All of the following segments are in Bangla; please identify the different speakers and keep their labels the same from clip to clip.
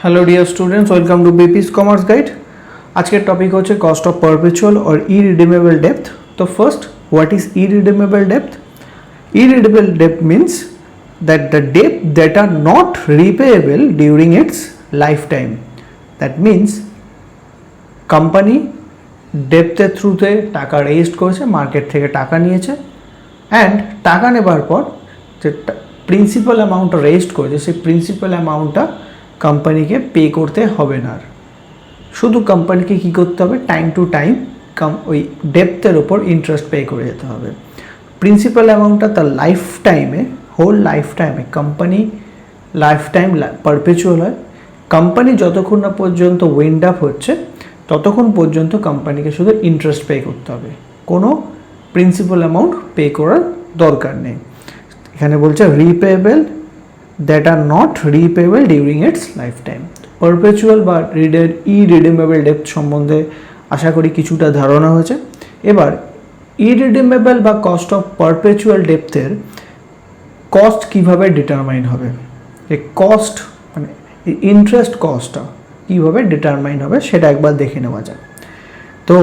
Speaker 1: Hello dear students, welcome to BP's commerce guide. आज के टॉपिक होचे कॉस्ट ऑफ परपेचुअल और इरिडीमेबल डेप्थ। तो फर्स्ट, व्हाट इज इरिडीमेबल डेप्थ? इरिडीमेबल डेप्थ means that the debt that are not repayable during its lifetime. That means company ডেপ্থের থ্রুতে টাকা রেজ করেছে, মার্কেট থেকে টাকা নিয়েছে, অ্যান্ড টাকা নেবার পর যে প্রিন্সিপাল অ্যামাউন্টটা রেজড করেছে সেই প্রিন্সিপাল অ্যামাউন্টটা কোম্পানিকে পে করতে হবে না। শুধু কোম্পানিকে কী করতে হবে, টাইম টু টাইম ওই ডেপ্থের ওপর ইন্টারেস্ট পে করে যেতে হবে। প্রিন্সিপাল অ্যামাউন্টটা তার লাইফ টাইমে, হোল লাইফ টাইমে, কোম্পানি লাইফ টাইম পারপেচুয়াল হয়। কোম্পানি যতক্ষণ না পর্যন্ত উইন্ড আপ হচ্ছে ততক্ষণ পর্যন্ত কোম্পানিকে শুধু ইন্টারেস্ট পে করতে হবে, কোনো প্রিন্সিপাল অ্যামাউন্ট পে করার দরকার নেই। এখানে বলছে repayable that are not repayable during its lifetime. Perpetual বা ইরিডিমেবল ডেপ্থ সম্বন্ধে আশা করি কিছুটা ধারণা হয়েছে। এবার ইরিডিমেবল বা কস্ট অফ পারপেচুয়াল ডেপ্থের কস্ট কীভাবে ডিটারমাইন হবে, এই কস্ট মানে ইন্টারেস্ট কস্টটা কীভাবে ডিটারমাইন হবে সেটা একবার দেখে নেওয়া যায়। তো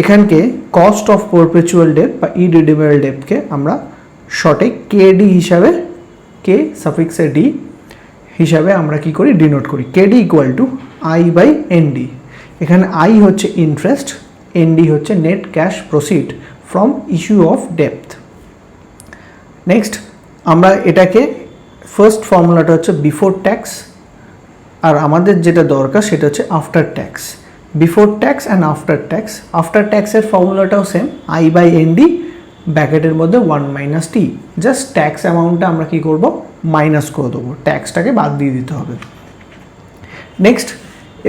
Speaker 1: এখানকে কস্ট অফ পারপেচুয়াল ডেপ্থ বা ইরিডিমেবল ডেপ্থকে আমরা শর্টে কেডি হিসাবে, কে সাফিক্সে ডি হিসাবে আমরা কি করি, ডিনোট করি। KD equal to I by ND. এখানে আই হচ্ছে ইন্টারেস্ট, এনডি হচ্ছে net cash proceed from issue of ডেপ্থ। নেক্সট আমরা এটাকে ফার্স্ট ফর্মুলাটা হচ্ছে বিফোর ট্যাক্স, আর আমাদের যেটা দরকার সেটা হচ্ছে after tax. Before tax and after tax. After ট্যাক্সের ফর্মুলাটাও সেম, আই বাই এনডি ব্র্যাকেটের মধ্যে 1 - টি। জাস্ট ট্যাক্স অ্যামাউন্টটা আমরা কি করব, মাইনাস করে দেবো, ট্যাক্সটাকে বাদ দিয়ে দিতে হবে। নেক্সট,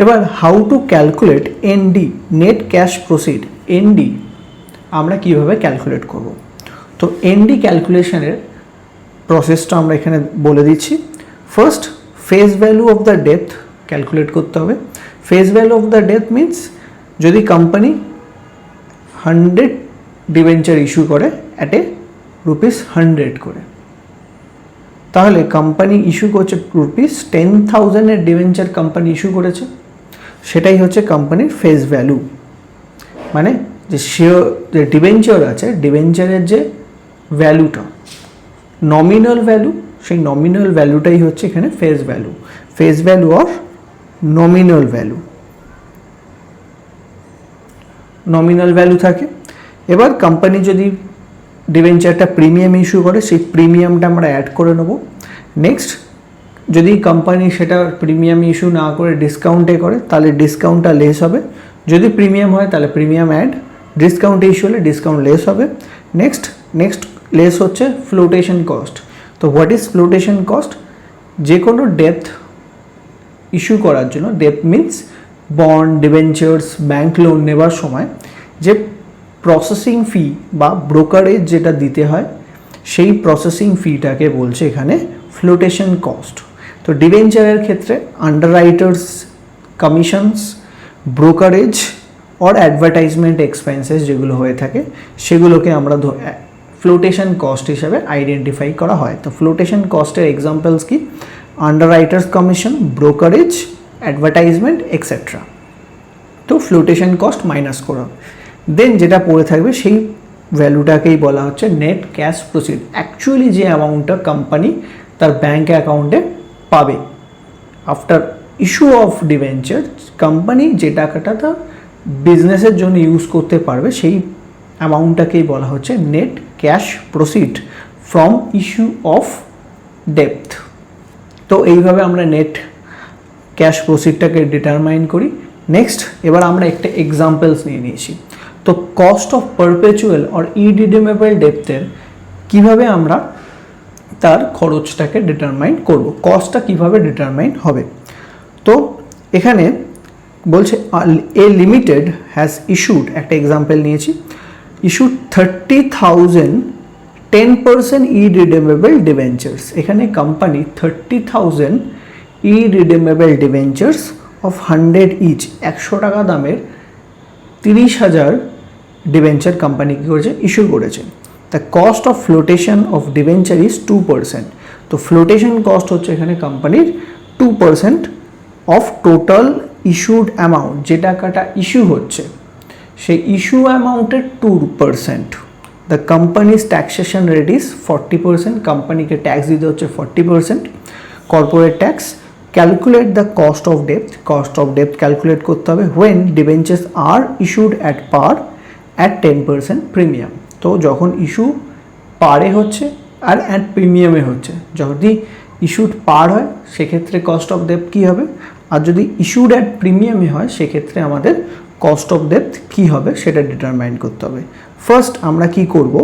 Speaker 1: এবার how to calculate ND, net cash proceed. ND আমরা কীভাবে ক্যালকুলেট করব, তো এনডি ক্যালকুলেশনের প্রসেসটা আমরা এখানে বলে দিচ্ছি। First, face value of the depth calculate করতে হবে। Face value of the depth means যদি কোম্পানি 100 ডিবেঞ্চার ইস্যু করে অ্যাট এ ₹100 করে, তাহলে কোম্পানি ইস্যু করছে ₹10,000 ডিবেঞ্চার কোম্পানি ইস্যু করেছে, সেটাই হচ্ছে কোম্পানির ফেস ভ্যালু। মানে যে যে ডিবেঞ্চার আছে, ডিবেঞ্চারের যে ভ্যালুটা, নমিনাল ভ্যালু, সেই নমিনাল ভ্যালুটাই হচ্ছে এখানে face value. Face value or nominal value, nominal value থাকে। এবার কোম্পানি যদি ডিবেঞ্চারটা প্রিমিয়াম ইস্যু করে সেই প্রিমিয়ামটা আমরা অ্যাড করে নেব। নেক্সট, যদি কোম্পানি সেটা প্রিমিয়াম ইস্যু না করে ডিসকাউন্টে করে তাহলে ডিসকাউন্টটা লেস হবে। যদি প্রিমিয়াম হয় তাহলে প্রিমিয়াম অ্যাড, ডিসকাউন্ট ইস্যু হলে ডিসকাউন্ট লেস হবে। নেক্সট লেস হচ্ছে ফ্লোটেশন কস্ট। তো হোয়াট ইজ ফ্লোটেশন কস্ট? যে কোনো ডেপ্থ ইস্যু করার জন্য, ডেপ্থ means bond, debentures, bank loan নেবার সময় যে প্রসেসিং ফি বা ব্রোকারেজ যেটা দিতে হয় সেই প্রসেসিং ফিটাকে বলছে এখানে ফ্লোটেশন কস্ট। তো ডিবেঞ্চারের ক্ষেত্রে underwriters commissions, brokerage or advertisement expenses যেগুলো হয়ে থাকে সেগুলোকে আমরা ফ্লোটেশন কস্ট হিসাবে আইডেন্টিফাই করা হয়। তো ফ্লোটেশন কস্টের এক্সাম্পলস কি, আন্ডাররাইটার্স কমিশন, ব্রোকারেজ, অ্যাডভার্টাইজমেন্ট এক্সেট্রা। তো ফ্লোটেশন কস্ট মাইনাস করা, দেন যেটা পড়ে থাকবে সেই ভ্যালুটাকেই বলা হচ্ছে নেট ক্যাশ প্রসিড। অ্যাকচুয়ালি যে অ্যামাউন্টটা কোম্পানি তার ব্যাঙ্ক অ্যাকাউন্টে পাবে after issue of debenture, company যে টাকাটা তার বিজনেসের জন্য ইউজ করতে পারবে সেই অ্যামাউন্টটাকেই বলা হচ্ছে net cash proceed from issue of depth. তো এইভাবে আমরা নেট ক্যাশ প্রসিডটাকে ডিটারমাইন করি। নেক্সট, এবার আমরা একটা এক্সাম্পলস নিয়ে নিয়েছি। তো কস্ট অফ পারপেচুয়াল অর ইরিডিমেবল ডেপ্থের কীভাবে আমরা তার খরচটাকে ডিটারমাইন করব, কস্টটা কীভাবে ডিটারমাইন হবে। তো এখানে বলছে এ লিমিটেড হ্যাজ ইস্যুড, একটা এক্সাম্পল নিয়েছি, ইস্যুড 30,000 10% ইরিডিমেবল ডিবেঞ্চার্স। এখানে কোম্পানি 30,000 ইরিডিমেবল ডিবেঞ্চার্স অফ 100 ইচ, 100 টাকা দামের 30,000 ডিবেঞ্চার কোম্পানি কী করেছে, ইস্যু করেছে। The cost of flotation of debenture is 2%। তো ফ্লোটেশন কস্ট হচ্ছে এখানে কোম্পানির 2% অফ টোটাল ইস্যুড অ্যামাউন্ট, যে টাকাটা ইস্যু হচ্ছে সেই ইস্যু অ্যামাউন্টের 2%। The companies taxation rate is 40%, কোম্পানিকে ট্যাক্স দিতে হচ্ছে 40%, corporate tax. Calculate the cost of ডেপ্ট, cost of ডেপ্ট calculate করতে হবে when debentures R issued at par at 10% premium. তো যখন ইস্যু পারে হচ্ছে আর অ্যাট প্রিমিয়ামে হচ্ছে, যদি ইস্যুড পার হয় সেক্ষেত্রে কস্ট অফ ডেপ্ট কী হবে, আর যদি ইস্যুড অ্যাট প্রিমিয়ামে হয় সেক্ষেত্রে আমাদের কস্ট অফ ডেপ্ট কী হবে সেটা ডিটারমাইন করতে হবে। ফার্স্ট আমরা কি করব,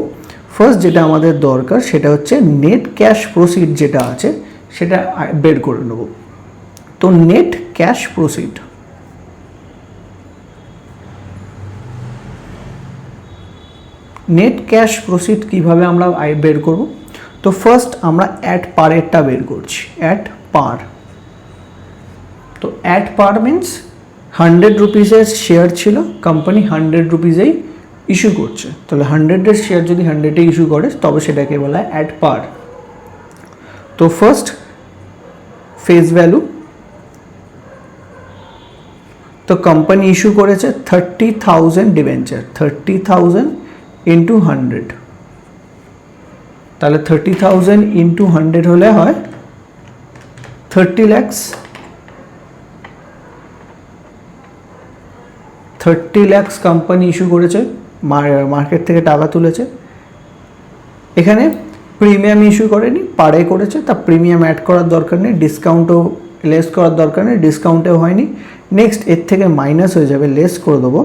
Speaker 1: ফার্স্ট যেটা আমাদের দরকার সেটা হচ্ছে নেট ক্যাশ প্রসিড যেটা আছে সেটা বের করে নেব। তো net cash proceed, net cash proceed কীভাবে আমরা বের করব, তো ফার্স্ট আমরা অ্যাট পারেরটা বের করছি, অ্যাট পার। তো অ্যাট পার মিন্স 100 রুপিসের শেয়ার ছিল, কোম্পানি 100 রুপিসেই ইস্যু করছে, তাহলে 100-এর শেয়ার যদি 100-এ ইস্যু করে তবে সেটাকে বলা হয় অ্যাট পার। তো ফার্স্ট ফেস ভ্যালু, তো কোম্পানি ইস্যু করেছে 30,000 ডিবেঞ্চার, 30,000 ইন্টু 100, তাহলে 30,000 ইন্টু 100 হলে হয় 30 lakhs, 30 lakhs কোম্পানি ইস্যু করেছে, মার্কেট থেকে টাকা তুলেছে। এখানে প্রিমিয়াম ইস্যু করেনি, পারে করেছে, তা প্রিমিয়াম অ্যাড করার দরকার নেই, ডিসকাউন্টও লেস করার দরকার নেই, ডিসকাউন্টেও হয়নি। নেক্সট এর থেকে মাইনাস হয়ে যাবে, লেস করে দেবো,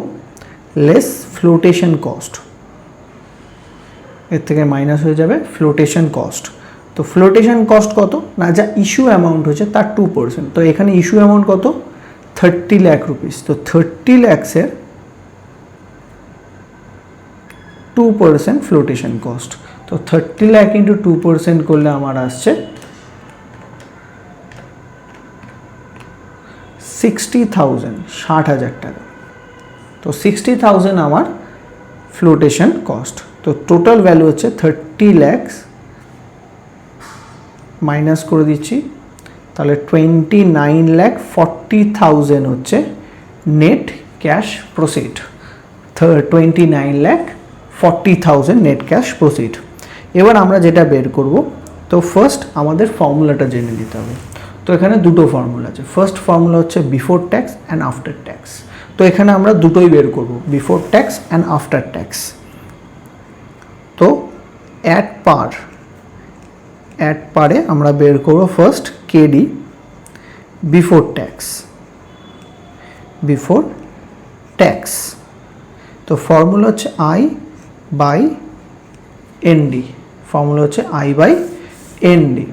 Speaker 1: লেস ফ্লোটেশন কস্ট, এর থেকে মাইনাস হয়ে যাবে ফ্লোটেশন কস্ট। তো ফ্লোটেশন কস্ট কত না, যা ইস্যু অ্যামাউন্ট হচ্ছে তার 2%, তো এখানে ইস্যু অ্যামাউন্ট কত 30 লাখ রুপিস, তো 30 lakhs-এর 2% ফ্লোটেশন কস্ট। তো 30 লাখ ইন্টু 2% করলে আমার আসছে 60,000, 60,000 টাকা। তো 60,000 আমার ফ্লোটেশন কস্ট। তো টোটাল ভ্যালু হচ্ছে 30 lakhs মাইনাস করে দিচ্ছি, তাহলে 29,40,000 হচ্ছে net cash proceed, 29,40,000 net cash proceed. এবার আমরা যেটা বের করব, তো ফার্স্ট আমাদের ফর্মুলাটা জেনে নিতে হবে। তো এখানে দুটো ফর্মুলা আছে, ফার্স্ট ফর্মুলা হচ্ছে before tax and after tax. তো এখানে আমরা দুটোই বের করব, before tax and after tax. তো অ্যাট পার, অ্যাট পারে আমরা বের করব first KD before tax, before tax. তো ফর্মুলা হচ্ছে আই বাই এনডি, ফর্মুলা হচ্ছে আই বাই এনডি,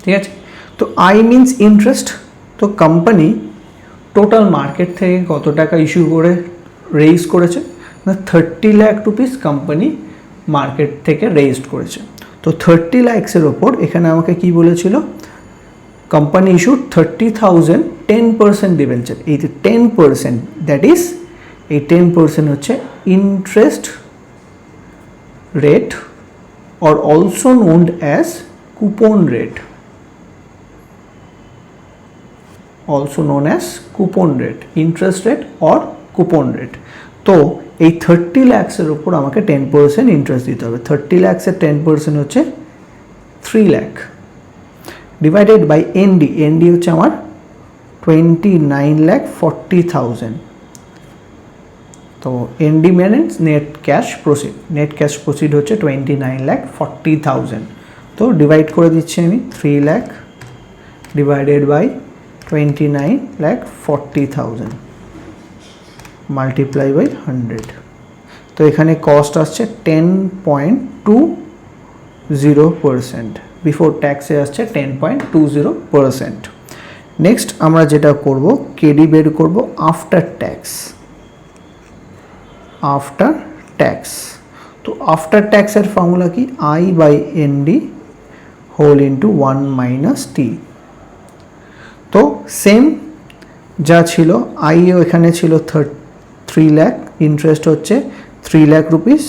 Speaker 1: ঠিক আছে। তো আই মিনস ইন্টারেস্ট, তো কোম্পানি টোটাল মার্কেট থেকে কত টাকা ইস্যু করে রেইজ করেছে না 30 লাখ রুপিস কোম্পানি মার্কেট থেকে রেইজড করেছে। তো 30 lakhs-এর ওপর এখানে আমাকে কি বলেছিল, কোম্পানি ইস্যুড 30,000 10% ডিবেঞ্চার, এই যে 10% দ্যাট ইজ এই 10% হচ্ছে interest rate or also known as coupon rate, also known as coupon rate, interest rate or coupon rate। তো এই 30 lakhs-এর উপর আমাকে 10% ইন্টারেস্ট দিতে হবে, 30 lakhs-এর 10% হচ্ছে 3 lakh divided by ND, ND হচ্ছে আমার 29,40,000। তো ND means net cash proceed, net cash proceed হচ্ছে 29,40,000। তো ডিভাইড করে দিচ্ছি আমি 3 lakh divided by 29,40,000 multiply by 100। তো এখানে কস্ট আসছে 10.20%, বিফোর ট্যাক্সে আসছে 10.20%। নেক্সট আমরা যেটা করব, কেডি বের করব আফটার ট্যাক্স, আফটার ট্যাক্স। তো আফটার ট্যাক্সের ফর্মুলা কি, I by ND whole into 1 minus T. তো সেম যা ছিল, আইও এখানে ছিল 3 lakh, ইন্টারেস্ট হচ্ছে 3 lakh রুপিস,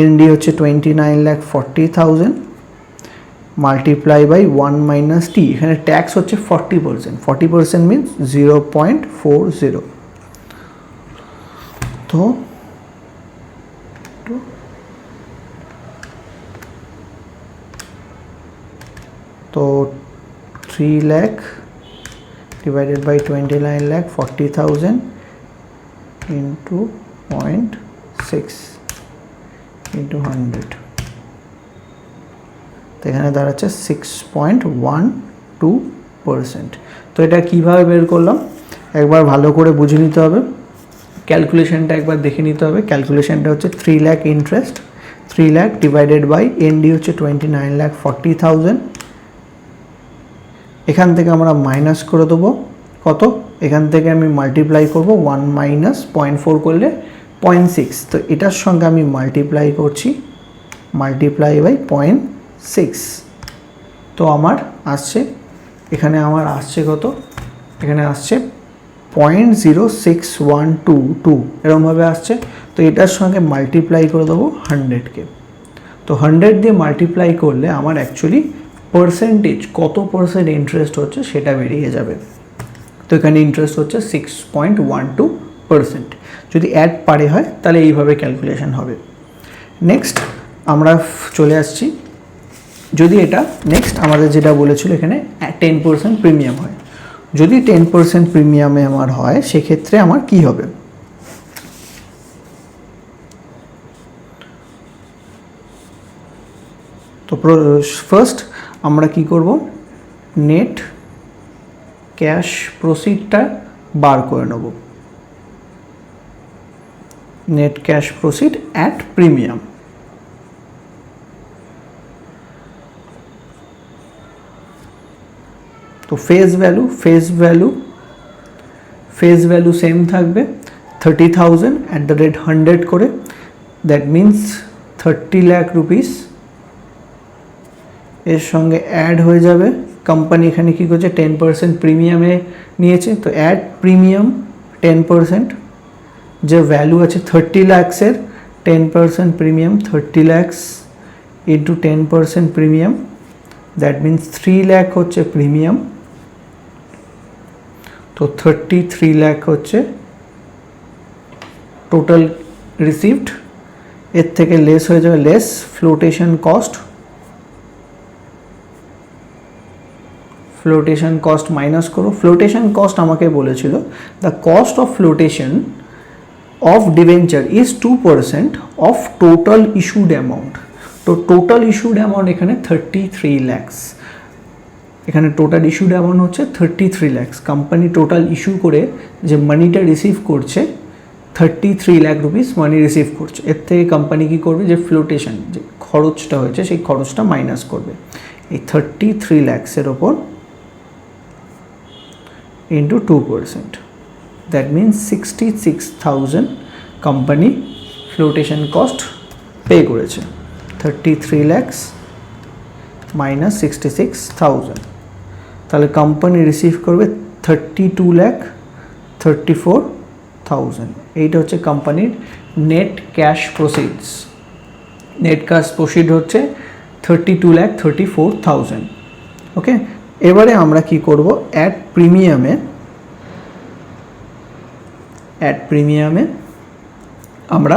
Speaker 1: এনডি হচ্ছে 29,40,000, মাল্টিপ্লাই বাই 1 মাইনাস টি, এখানে ট্যাক্স হচ্ছে 40%, 40% মিনস 0.40। তো 3 lakh divided by 29 lakh 40,000 into 0.6 into 100, তো এখানে দাঁড়াচ্ছে 6.12%। তো এটা কিভাবে বের করলাম একবার ভালো করে বুঝে নিতে হবে, ক্যালকুলেশনটা একবার দেখে নিতে হবে। ক্যালকুলেশনটা হচ্ছে 3 lakh interest, 3 lakh divided by ND হচ্ছে 29,40,000। এখান থেকে আমরা মাইনাস করে দেবো কত, এখান থেকে আমি মাল্টিপ্লাই করব 1 মাইনাস 0.4 করলে 0.6, তো এটার সঙ্গে আমি মাল্টিপ্লাই করছি, মাল্টিপ্লাই বাই 0.6। তো আমার আসছে, এখানে আমার আসছে কত, এখানে আসছে 0.06122 এরকমভাবে আসছে। তো এটার সঙ্গে মাল্টিপ্লাই করে দেবো 100কে, তো 100 দিয়ে মাল্টিপ্লাই করলে আমার অ্যাকচুয়ালি পার্সেন্টেজ কত পার্সেন্ট ইন্টারেস্ট হচ্ছে সেটা বেরিয়ে যাবে। তো এখানে ইন্টারেস্ট হচ্ছে 6.12%। যদি অ্যাড পারে হয় তাহলে এইভাবে ক্যালকুলেশন হবে। নেক্সট আমরা চলে আসছি, যদি এটা নেক্সট আমাদের যেটা বলেছিল এখানে 10% প্রিমিয়াম হয়, যদি 10% প্রিমিয়ামে আমার হয় সেক্ষেত্রে আমার কি হবে, তো ফার্স্ট আমরা কি করব, নেট ক্যাশ প্রসিডটা বার করে নেব, net cash proceed at premium. তো ফেস ভ্যালু সেম থাকবে 30,000 at the rate 100 করে, দ্যাট মিন্স 30 লাখ রুপিস এর সঙ্গে অ্যাড হয়ে যাবে। কোম্পানি এখানে কী করছে 10% প্রিমিয়ামে নিয়েছে, তো অ্যাড প্রিমিয়াম 10%, যে ভ্যালু আছে 30 লাখসের 10% premium 30 lakhs into 10% premium, that means 3 lakh হচ্ছে প্রিমিয়াম। তো 33 লাখ হচ্ছে টোটাল রিসিভড, এর থেকে লেস হয়ে যাবে, লেস ফ্লোটেশন কস্ট মাইনাস করো। ফ্লোটেশন কস্ট আমাকে বলেছিল the cost of flotation of debenture is 2% of total issued amount. তো টোটাল ইস্যুড অ্যামাউন্ট এখানে 33 lakhs, এখানে টোটাল ইস্যুড অ্যামাউন্ট হচ্ছে 33 lakhs। কোম্পানি টোটাল ইস্যু করে যে মানিটা রিসিভ করছে 33 লাখ রুপিস মানি রিসিভ করছে, এর থেকে কোম্পানি কী করবে, যে ফ্লোটেশন যে খরচটা হয়েছে সেই খরচটা মাইনাস করবে এই 33 lakhsের ওপর into 2%, that means 66,000 company flotation cost pay করেছে। 33 lakhs মাইনাস 66,000, তাহলে কোম্পানি রিসিভ করবে 32,34,000। এইটা হচ্ছে কোম্পানির net cash proceeds. Net cash proceed হচ্ছে 32,34,000। ওকে, এবারে আমরা কি করব, অ্যাট প্রিমিয়ামে আমরা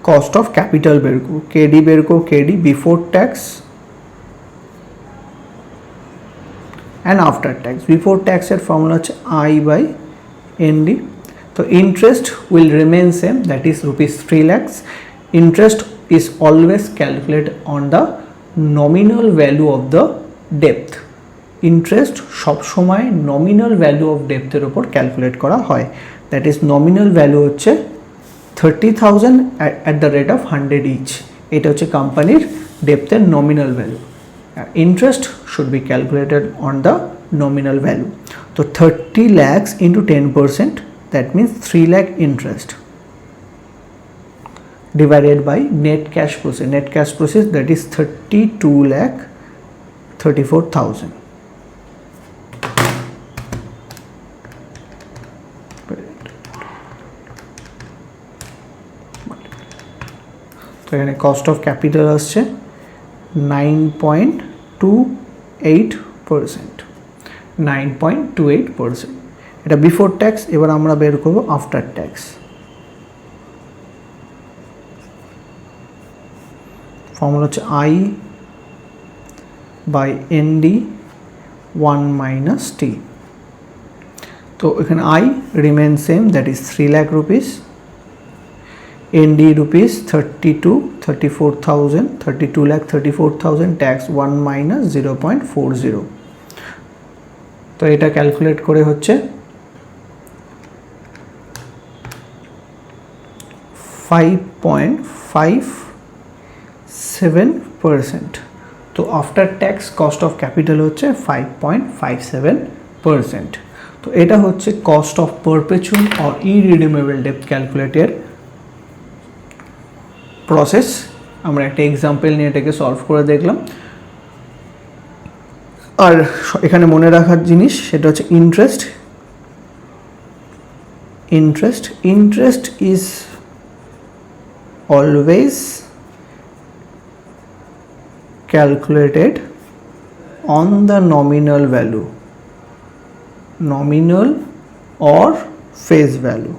Speaker 1: কস্ট অফ ক্যাপিটাল বের করব, কেডি বের করব, KD before tax and after tax. Before ট্যাক্সের ফর্মুলা হচ্ছে I/ND। তো interest will remain same, that is rupees 3 lakhs। Interest is always calculate on the nominal value of the ডেপ্থ। ইন্টারেস্ট সবসময় নমিনাল ভ্যালু অফ ডেপ্থের ওপর ক্যালকুলেট করা হয়, দ্যাট ইজ নমিনাল ভ্যালু হচ্ছে 30,000 at the rate of 100 each. এটা হচ্ছে কোম্পানির ডেপ্থের nominal value. Interest should be calculated on the nominal value. So 30 lakhs into 10%, that means 3 lakh interest divided by net cash proceeds. Net cash proceeds, that is 32,34,000. তো এখানে কস্ট অফ ক্যাপিটাল আসছে 9.2 9.28%। এটা বিফোর ট্যাক্স। এবার আমরা বের করব আফটার ট্যাক্স। ফর্মুলা হচ্ছে I by ND 1 minus T. তো এখানে I remain same, that is 3 lakh rupees, ND rupees 32,34,000 tax 1 minus 0.40। তো এটা ক্যালকুলেট করে হচ্ছে 5.57%। তো after tax cost of capital হচ্ছে 5.57%। তো এটা হচ্ছে cost of perpetual or irredeemable ডেপ্ট ক্যালকুলেটের প্রসেস। আমরা একটা এক্সাম্পল নিয়ে এটাকে সলভ করে দেখলাম। আর এখানে মনে রাখার জিনিস সেটা হচ্ছে interest is always calculated on the nominal value, nominal or face value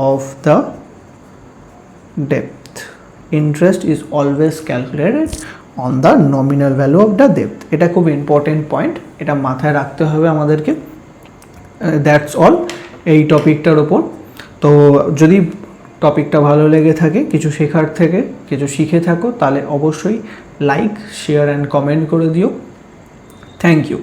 Speaker 1: of the debt. Interest is always calculated on the nominal value of the debt. এটা খুব ইম্পর্টেন্ট পয়েন্ট, এটা মাথায় রাখতে হবে আমাদেরকে। দ্যাটস অল এই টপিকটার ওপর। তো যদি টপিকটা ভালো লেগে থাকে, কিছু শেখার থেকে কিছু শিখে থাকো, তাহলে অবশ্যই লাইক, শেয়ার অ্যান্ড কমেন্ট করে দিও। Thank you.